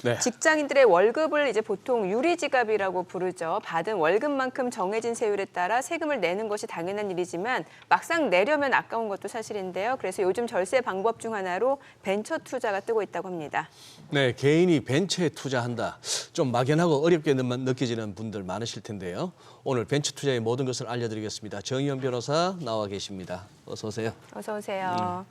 네. 직장인들의 월급을 이제 보통 유리지갑이라고 부르죠. 받은 월급만큼 정해진 세율에 따라 세금을 내는 것이 당연한 일이지만 막상 내려면 아까운 것도 사실인데요. 그래서 요즘 절세 방법 중 하나로 벤처 투자가 뜨고 있다고 합니다. 네, 개인이 벤처에 투자한다. 좀 막연하고 어렵게 느껴지는 분들 많으실 텐데요. 오늘 벤처 투자의 모든 것을 알려드리겠습니다. 정의연 변호사 나와 계십니다. 어서 오세요. 어서 오세요.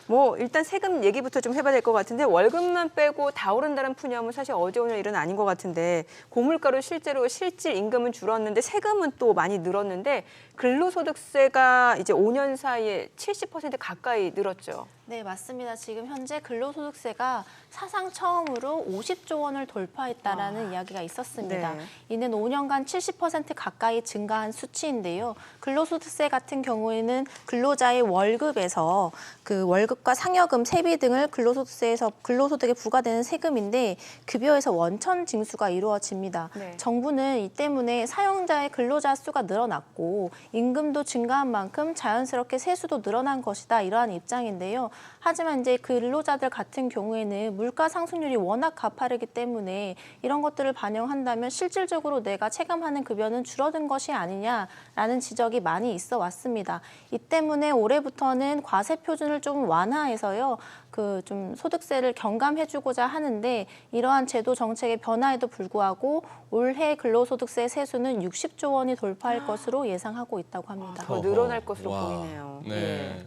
뭐 일단 세금 얘기부터 좀 해봐야 될 것 같은데 월급만 빼고 다 오른다는 푸념은 사실 어제 오늘 일은 아닌 것 같은데 고물가로 실제로 실질 임금은 줄었는데 세금은 또 많이 늘었는데 근로소득세가 이제 5년 사이에 70% 가까이 늘었죠. 네, 맞습니다. 지금 현재 근로소득세가 사상 처음으로 50조 원을 돌파했다라는 이야기가 있었습니다. 네. 이는 5년간 70% 가까이 증가한 수치인데요. 근로소득세 같은 경우에는 근로자의 월급에서 그 월급과 상여금, 세비 등을 근로소득에 부과되는 세금인데 급여에서 원천 징수가 이루어집니다. 네. 정부는 이 때문에 사용자의 근로자 수가 늘어났고 임금도 증가한 만큼 자연스럽게 세수도 늘어난 것이다. 이러한 입장인데요. 하지만 이제 근로자들 같은 경우에는 물가 상승률이 워낙 가파르기 때문에 이런 것들을 반영한다면 실질적으로 내가 체감하는 급여는 줄어든 것이 아니냐라는 지적이 많이 있어 왔습니다. 이 때문에 올해부터는 과세 표준을 좀 완화해서요. 그 좀 소득세를 경감해주고자 하는데 이러한 제도 정책의 변화에도 불구하고 올해 근로소득세 세수는 60조 원이 돌파할 것으로 예상하고 있다고 합니다. 더 늘어날 것으로 와, 보이네요. 네. 예.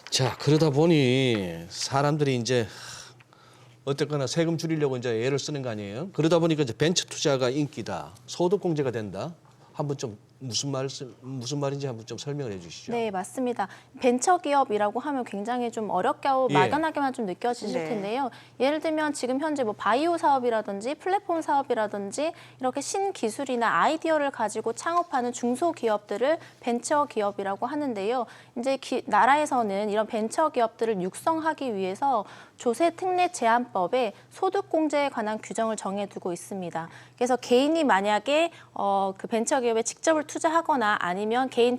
자, 그러다 보니 사람들이 이제 어쨌거나 세금 줄이려고 이제 애를 쓰는 거 아니에요? 그러다 보니까 이제 벤처 투자가 인기다. 소득 공제가 된다. 한번 좀 무슨 말인지 한번 좀 설명을 해 주시죠. 네, 맞습니다. 벤처기업이라고 하면 굉장히 좀 어렵게 하고 예. 막연하게만 좀 느껴지실 네. 텐데요. 예를 들면 지금 현재 뭐 바이오 사업이라든지 플랫폼 사업이라든지 이렇게 신기술이나 아이디어를 가지고 창업하는 중소기업들을 벤처기업이라고 하는데요. 이제 나라에서는 이런 벤처기업들을 육성하기 위해서 조세특례제한법에 소득공제에 관한 규정을 정해두고 있습니다. 그래서 개인이 만약에 그 벤처기업에 직접 투자하거나 아니면 개인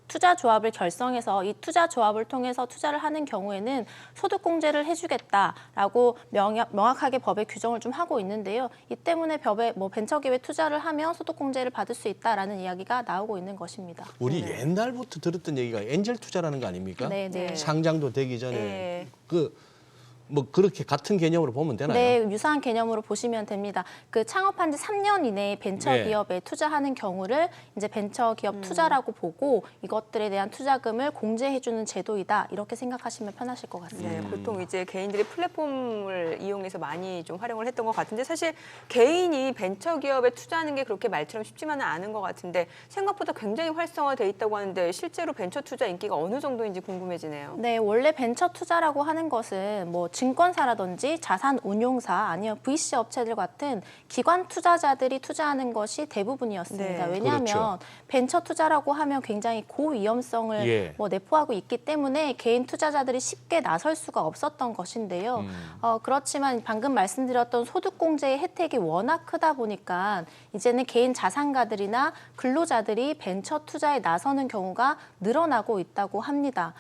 투자조합을 결성해서 이 투자조합을 통해서 투자를 하는 경우에는 소득공제를 해주겠다라고 명확하게 법에 규정을 좀 하고 있는데요. 이 때문에 법에 뭐 벤처기업에 투자를 하면 소득공제를 받을 수 있다라는 이야기가 나오고 있는 것입니다. 우리 옛날부터 들었던 얘기가 엔젤 투자라는 거 아닙니까? 네, 네. 상장도 되기 전에 네. 뭐 그렇게 같은 개념으로 보면 되나요? 네, 유사한 개념으로 보시면 됩니다. 그 창업한 지 3년 이내에 벤처기업에 투자하는 경우를 이제 벤처기업 투자라고 보고 이것들에 대한 투자금을 공제해주는 제도이다. 이렇게 생각하시면 편하실 것 같습니다. 네, 보통 이제 개인들이 플랫폼을 이용해서 많이 좀 활용을 했던 것 같은데 사실 개인이 벤처기업에 투자하는 게 그렇게 말처럼 쉽지만은 않은 것 같은데 생각보다 굉장히 활성화돼 있다고 하는데 실제로 벤처 투자 인기가 어느 정도인지 궁금해지네요. 네, 원래 벤처 투자라고 하는 것은 뭐 증권사라든지 자산운용사 아니면 VC 업체들 같은 기관 투자자들이 투자하는 것이 대부분이었습니다. 네, 왜냐하면 그렇죠. 벤처 투자라고 하면 굉장히 고위험성을 예. 뭐 내포하고 있기 때문에 개인 투자자들이 쉽게 나설 수가 없었던 것인데요. 그렇지만 방금 말씀드렸던 소득공제의 혜택이 워낙 크다 보니까 이제는 개인 자산가들이나 근로자들이 벤처 투자에 나서는 경우가 늘어나고 있다고 합니다.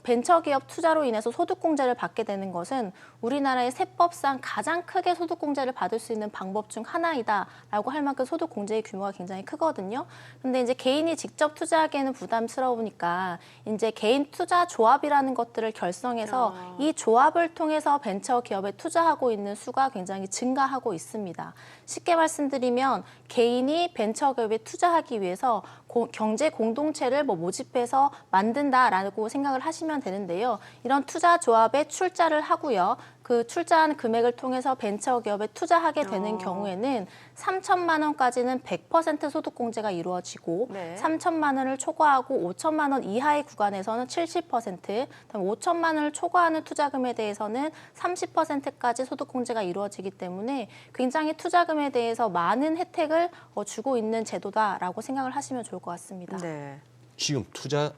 벤처기업 투자로 인해서 소득공제를 받게 되는 것은 우리나라의 세법상 가장 크게 소득공제를 받을 수 있는 방법 중 하나이다라고 할 만큼 소득공제의 규모가 굉장히 크거든요. 근데 이제 개인이 직접 투자하기에는 부담스러우니까 이제 개인 투자 조합이라는 것들을 결성해서 이 조합을 통해서 벤처기업에 투자하고 있는 수가 굉장히 증가하고 있습니다. 쉽게 말씀드리면 개인이 벤처기업에 투자하기 위해서 경제 공동체를 뭐 모집해서 만든다라고 생각을 하시면 되는데요. 이런 투자 조합에 출자를 하고요. 그 출자한 금액을 통해서 벤처기업에 투자하게 되는 경우에는 3천만 원까지는 100% 소득공제가 이루어지고 네. 3천만 원을 초과하고 5천만 원 이하의 구간에서는 70%, 그다음 5천만 원을 초과하는 투자금에 대해서는 30%까지 소득공제가 이루어지기 때문에 굉장히 투자금에 대해서 많은 혜택을 주고 있는 제도다라고 생각을 하시면 좋을 것 같습니다. 네. 지금 투자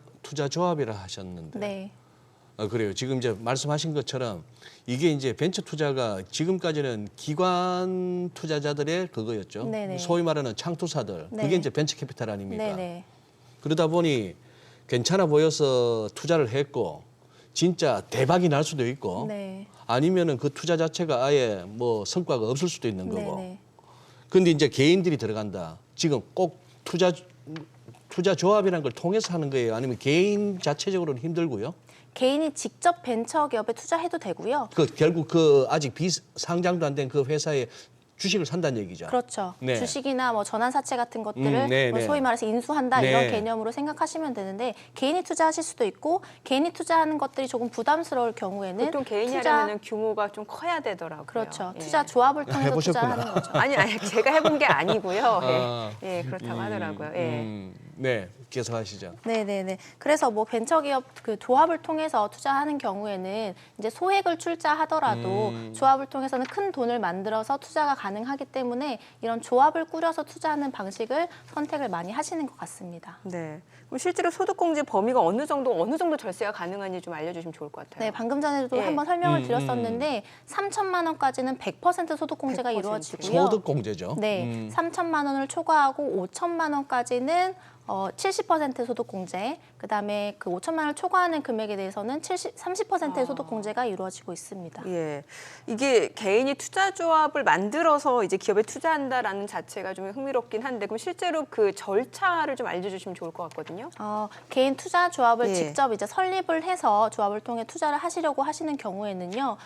조합이라 하셨는데. 네. 그래요. 지금 이제 말씀하신 것처럼 이게 이제 벤처 투자가 지금까지는 기관 투자자들의 그거였죠. 네네. 소위 말하는 창투사들. 네. 그게 이제 벤처 캐피탈 아닙니까? 네네. 그러다 보니 괜찮아 보여서 투자를 했고 진짜 대박이 날 수도 있고 네. 아니면은 그 투자 자체가 아예 뭐 성과가 없을 수도 있는 거고. 네네. 근데 이제 개인들이 들어간다. 지금 꼭 투자 조합이라는 걸 통해서 하는 거예요? 아니면 개인 자체적으로는 힘들고요? 개인이 직접 벤처 기업에 투자해도 되고요. 그 결국 그 아직 비상장도 안 된 그 회사의 주식을 산다는 얘기죠. 그렇죠. 네. 주식이나 뭐 전환사채 같은 것들을 네, 뭐 네. 소위 말해서 인수한다 네. 이런 개념으로 생각하시면 되는데 개인이 투자하실 수도 있고 개인이 투자하는 것들이 조금 부담스러울 경우에는 보통 개인이 하려면 규모가 좀 커야 되더라고요. 그렇죠. 예. 투자 조합을 통해서 해보셨구나. 투자를 하는 거죠. 아니 제가 해본 게 아니고요. 아. 예, 그렇다고 하더라고요. 예. 네, 계속하시죠. 네네네. 그래서 뭐 벤처기업 그 조합을 통해서 투자하는 경우에는 이제 소액을 출자하더라도 조합을 통해서는 큰 돈을 만들어서 투자가 가능하기 때문에 이런 조합을 꾸려서 투자하는 방식을 선택을 많이 하시는 것 같습니다. 네. 그럼 실제로 소득공제 범위가 어느 정도 절세가 가능한지 좀 알려주시면 좋을 것 같아요. 네, 방금 전에도 예. 한번 설명을 드렸었는데 3천만 원까지는 100% 소득공제가 100%. 이루어지고요. 소득공제죠. 네, 3천만 원을 초과하고 5천만 원까지는 70% 소득공제, 그다음에 그 5천만 원을 초과하는 금액에 대해서는 30%의 소득공제가 이루어지고 있습니다. 예, 이게 개인이 투자조합을 만들어서 이제 기업에 투자한다라는 자체가 좀 흥미롭긴 한데 그럼 실제로 그 절차를 좀 알려주시면 좋을 것 같거든요. 개인 투자 조합을 예. 직접 이제 설립을 해서 조합을 통해 투자를 하시려고 하시는 경우에는요,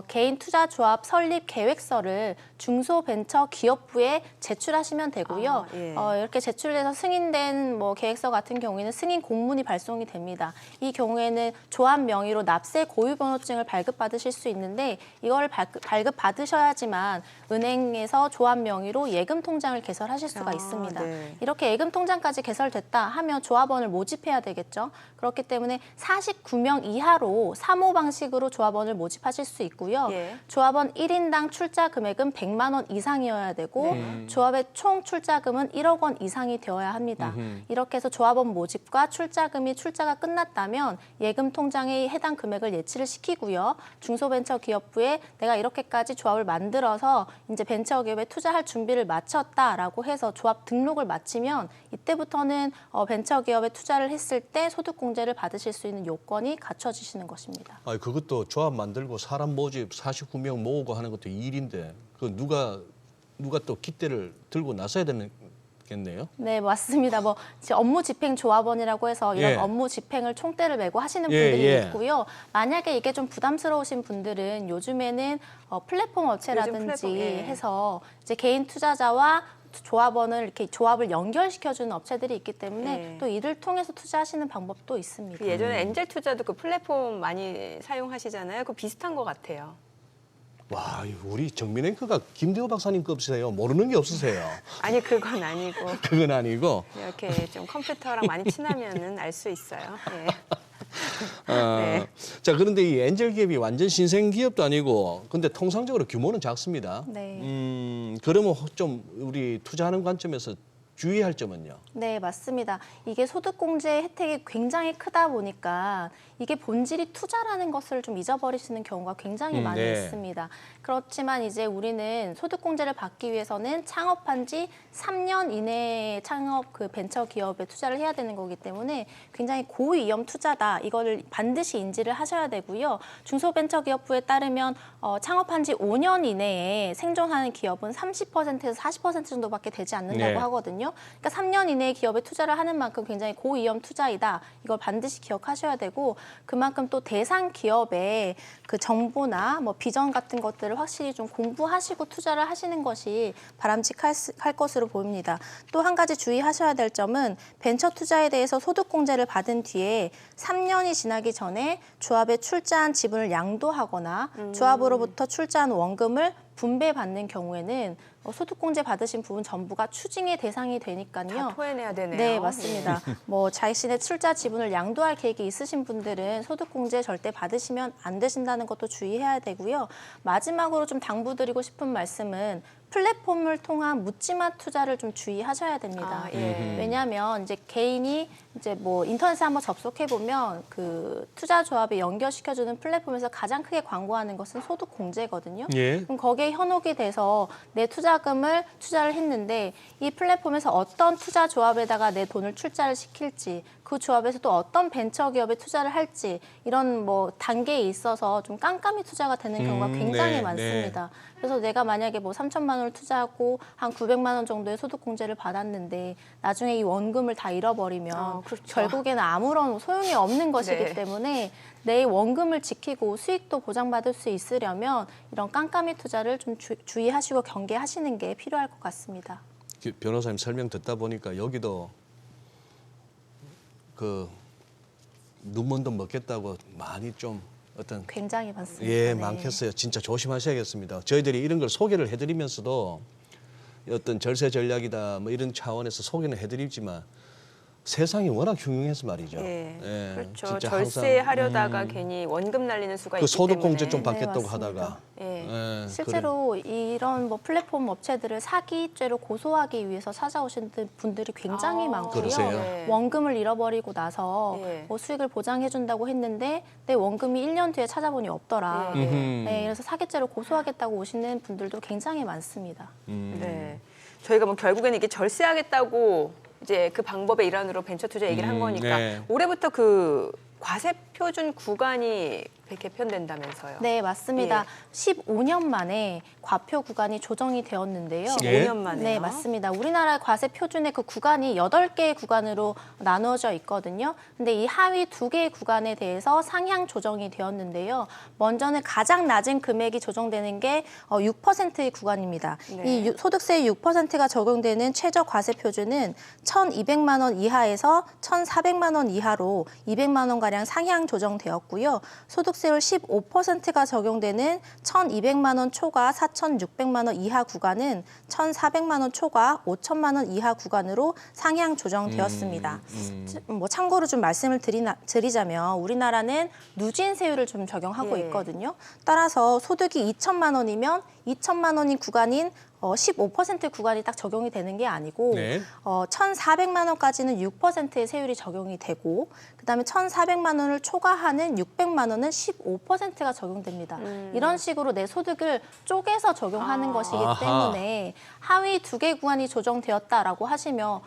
개인 투자 조합 설립 계획서를 중소벤처기업부에 제출하시면 되고요. 예. 이렇게 제출해서 승인된 뭐 계획서 같은 경우에는 승인 공문이 발송이 됩니다. 이 경우에는 조합 명의로 납세 고유번호증을 발급받으실 수 있는데 이걸 발급받으셔야지만 은행에서 조합 명의로 예금 통장을 개설하실 수가 있습니다. 네. 이렇게 예금 통장까지 개설됐다 하면 조합원을 모집해야 되겠죠. 그렇기 때문에 49명 이하로 사모 방식으로 조합원을 모집하실 수 있고요. 예. 조합원 1인당 출자 금액은 100만 원 이상이어야 되고 조합의 총 출자금은 1억 원 이상이 되어야 합니다. 이렇게 해서 조합원 모집과 출자가 끝났다면 예금 통장에 해당 금액을 예치를 시키고요. 중소벤처기업부에 내가 이렇게까지 조합을 만들어서 이제 벤처기업에 투자할 준비를 마쳤다라고 해서 조합 등록을 마치면 이때부터는 벤처기업에 투자를 했을 때 소득공제를 받으실 수 있는 요건이 갖춰지시는 것입니다. 아, 그것도 조합 만들고 사람 모집 49명 모으고 하는 것도 일인데 그 누가 또 깃대를 들고 나서야 되겠네요. 네, 맞습니다. 뭐 업무 집행 조합원이라고 해서 이런 예. 업무 집행을 총대를 메고 하시는 예, 분들이 예. 있고요. 만약에 이게 좀 부담스러우신 분들은 요즘에는 플랫폼 업체라든지 플랫폼, 예. 해서 이제 개인 투자자와 조합원을 이렇게 조합을 연결시켜주는 업체들이 있기 때문에 예. 또 이를 통해서 투자하시는 방법도 있습니다. 그 예전에 엔젤 투자도 그 플랫폼 많이 사용하시잖아요. 그 비슷한 것 같아요. 와, 우리 정민앵커가 김대호 박사님급이세요. 모르는 게 없으세요. 아니 그건 아니고 그건 아니고. 이렇게 좀 컴퓨터랑 많이 친하면은 알 수 있어요. 예. 네. 자, 그런데 이 엔젤 기업이 완전 신생 기업도 아니고, 근데 통상적으로 규모는 작습니다. 네. 그러면 좀 우리 투자하는 관점에서 주의할 점은요. 네, 맞습니다. 이게 소득공제 혜택이 굉장히 크다 보니까 이게 본질이 투자라는 것을 좀 잊어버리시는 경우가 굉장히 많이 네. 있습니다. 그렇지만 이제 우리는 소득공제를 받기 위해서는 창업한 지 3년 이내에 창업 그 벤처 기업에 투자를 해야 되는 거기 때문에 굉장히 고위험 투자다. 이거를 반드시 인지를 하셔야 되고요. 중소벤처기업부에 따르면 창업한 지 5년 이내에 생존하는 기업은 30%에서 40% 정도밖에 되지 않는다고 네. 하거든요. 그러니까 3년 이내에 기업에 투자를 하는 만큼 굉장히 고위험 투자이다. 이걸 반드시 기억하셔야 되고 그만큼 또 대상 기업의 그 정보나 뭐 비전 같은 것들을 확실히 좀 공부하시고 투자를 하시는 것이 바람직할 것으로 보입니다. 또 한 가지 주의하셔야 될 점은 벤처 투자에 대해서 소득공제를 받은 뒤에 3년이 지나기 전에 조합에 출자한 지분을 양도하거나 조합으로부터 출자한 원금을 분배받는 경우에는 소득공제 받으신 부분 전부가 추징의 대상이 되니까요. 다 토해내야 되네요. 네, 맞습니다. 뭐 자신의 출자 지분을 양도할 계획이 있으신 분들은 소득공제 절대 받으시면 안 되신다는 것도 주의해야 되고요. 마지막으로 좀 당부드리고 싶은 말씀은 플랫폼을 통한 묻지마 투자를 좀 주의하셔야 됩니다. 예. 왜냐하면 이제 개인이 이제 뭐 인터넷에 한번 접속해 보면 그 투자 조합에 연결시켜주는 플랫폼에서 가장 크게 광고하는 것은 소득 공제거든요. 예. 그럼 거기에 현혹이 돼서 내 투자금을 투자를 했는데 이 플랫폼에서 어떤 투자 조합에다가 내 돈을 출자를 시킬지 그 조합에서 또 어떤 벤처기업에 투자를 할지 이런 뭐 단계에 있어서 좀 깜깜이 투자가 되는 경우가 굉장히 네, 많습니다. 그래서 내가 만약에 뭐 3천만 원을 투자하고 한 900만 원 정도의 소득공제를 받았는데 나중에 이 원금을 다 잃어버리면 그렇죠. 결국에는 아무런 소용이 없는 것이기 네. 때문에 내 원금을 지키고 수익도 보장받을 수 있으려면 이런 깜깜이 투자를 좀 주의하시고 경계하시는 게 필요할 것 같습니다. 변호사님 설명 듣다 보니까 여기도 그 눈먼 돈 먹겠다고 많이 좀 어떤 굉장히 많습니다. 예, 네. 많겠어요. 진짜 조심하셔야겠습니다. 저희들이 이런 걸 소개를 해드리면서도 어떤 절세 전략이다 뭐 이런 차원에서 소개는 해드리지만 세상이 워낙 흉흉해서 말이죠. 예, 그렇죠. 진짜 절세하려다가 괜히 원금 날리는 수가 그 있기 소득공제 때문에. 좀 네, 받겠다고 맞습니다. 하다가 예. 실제로 이런 뭐 플랫폼 업체들을 사기죄로 고소하기 위해서 찾아오신 분들이 굉장히 많고요. 그러세요? 네. 원금을 잃어버리고 나서 예. 뭐 수익을 보장해준다고 했는데 내 원금이 1년 뒤에 찾아보니 없더라. 예. 네, 그래서 사기죄로 고소하겠다고 오시는 분들도 굉장히 많습니다. 네. 저희가 뭐 결국에는 이게 절세하겠다고 이제 그 방법의 일환으로 벤처 투자 얘기를 한 거니까 네. 올해부터 그 과세 표준 구간이 개편된다면서요. 네, 맞습니다. 예. 15년 만에 과표 구간이 조정이 되었는데요. 15년 만에요. 네, 맞습니다. 우리나라 과세 표준의 그 구간이 8개의 구간으로 나누어져 있거든요. 근데 이 하위 2개의 구간에 대해서 상향 조정이 되었는데요. 먼저는 가장 낮은 금액이 조정되는 게 6%의 구간입니다. 네. 이 소득세의 6%가 적용되는 최저 과세 표준은 1,200만 원 이하에서 1,400만 원 이하로 200만 원가량 상향 조정되었고요. 소득세율 15%가 적용되는 1,200만 원 초과 4,600만 원 이하 구간은 1,400만 원 초과 5,000만 원 이하 구간으로 상향 조정되었습니다. 뭐 참고로 좀 말씀을 드리자면 우리나라는 누진세율을 좀 적용하고 예. 있거든요. 따라서 소득이 2천만 원이면 2천만 원인 구간인 15% 구간이 딱 적용이 되는 게 아니고 네. 1,400만 원까지는 6%의 세율이 적용이 되고 그다음에 1,400만 원을 초과하는 600만 원은 15%가 적용됩니다. 이런 식으로 내 소득을 쪼개서 적용하는 것이기 아하. 때문에 하위 2개 구간이 조정되었다라고 하시면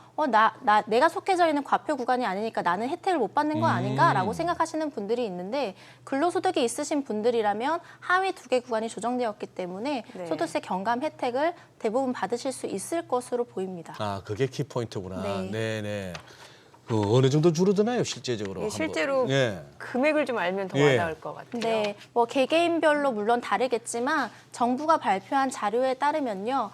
내가 속해져 있는 과표 구간이 아니니까 나는 혜택을 못 받는 거 아닌가라고 생각하시는 분들이 있는데 근로소득이 있으신 분들이라면 하위 2개 구간이 조정되었기 때문에 네. 소득세 경감 혜택을 대부분 받으실 수 있을 것으로 보입니다. 아 그게 키포인트구나. 네. 네네. 어느 정도 줄어드나요 실제적으로? 예, 한번? 실제로 예. 금액을 좀 알면 더 예. 와닿을 것 같아요. 네, 뭐 개개인별로 물론 다르겠지만 정부가 발표한 자료에 따르면요.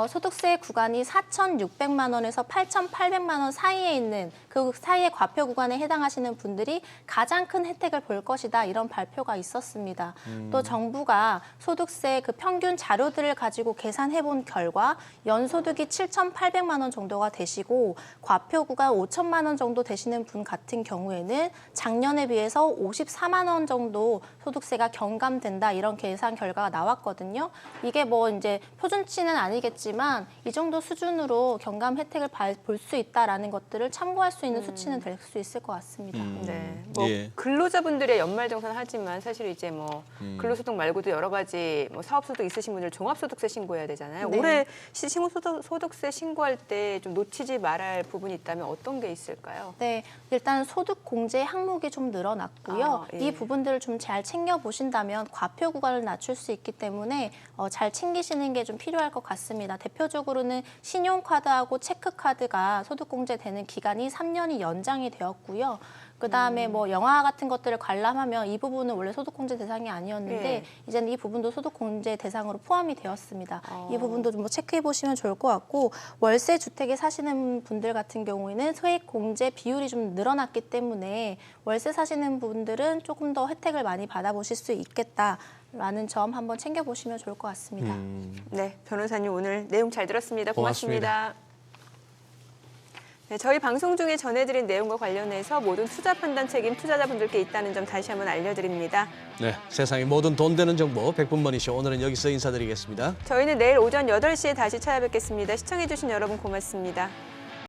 소득세 구간이 4,600만 원에서 8,800만 원 사이에 있는 그 사이의 과표 구간에 해당하시는 분들이 가장 큰 혜택을 볼 것이다 이런 발표가 있었습니다. 또 정부가 소득세 그 평균 자료들을 가지고 계산해 본 결과 연소득이 7,800만 원 정도가 되시고 과표 구간 5천만 원 정도 되시는 분 같은 경우에는 작년에 비해서 54만 원 정도 소득세가 경감된다 이런 계산 결과가 나왔거든요. 이게 뭐 이제 표준치는 아니겠지만 이 정도 수준으로 경감 혜택을 볼 수 있다라는 것들을 참고할 수 있는 수치는 될 수 있을 것 같습니다. 네, 뭐 예. 근로자분들의 연말정산 하지만 사실 이제 뭐 근로소득 말고도 여러 가지 뭐 사업소득 있으신 분들 종합소득세 신고해야 되잖아요. 네. 올해 소득세 신고할 때 좀 놓치지 말아야 할 부분이 있다면 어떤 게 있을까요? 네, 일단 소득 공제 항목이 좀 늘어났고요. 아, 예. 이 부분들을 좀 잘 챙겨 보신다면 과표 구간을 낮출 수 있기 때문에 잘 챙기시는 게 좀 필요할 것 같습니다. 대표적으로는 신용카드하고 체크카드가 소득 공제되는 기간이 3년이 연장이 되었고요. 그다음에 뭐 영화 같은 것들을 관람하면 이 부분은 원래 소득공제 대상이 아니었는데 네. 이제는 이 부분도 소득공제 대상으로 포함이 되었습니다. 이 부분도 좀 뭐 체크해 보시면 좋을 것 같고 월세 주택에 사시는 분들 같은 경우에는 소액공제 비율이 좀 늘어났기 때문에 월세 사시는 분들은 조금 더 혜택을 많이 받아보실 수 있겠다라는 점 한번 챙겨보시면 좋을 것 같습니다. 네, 변호사님 오늘 내용 잘 들었습니다. 고맙습니다. 고맙습니다. 네, 저희 방송 중에 전해드린 내용과 관련해서 모든 투자 판단 책임 투자자분들께 있다는 점 다시 한번 알려드립니다. 네, 세상의 모든 돈 되는 정보 100분 머니쇼 오늘은 여기서 인사드리겠습니다. 저희는 내일 오전 8시에 다시 찾아뵙겠습니다. 시청해주신 여러분 고맙습니다.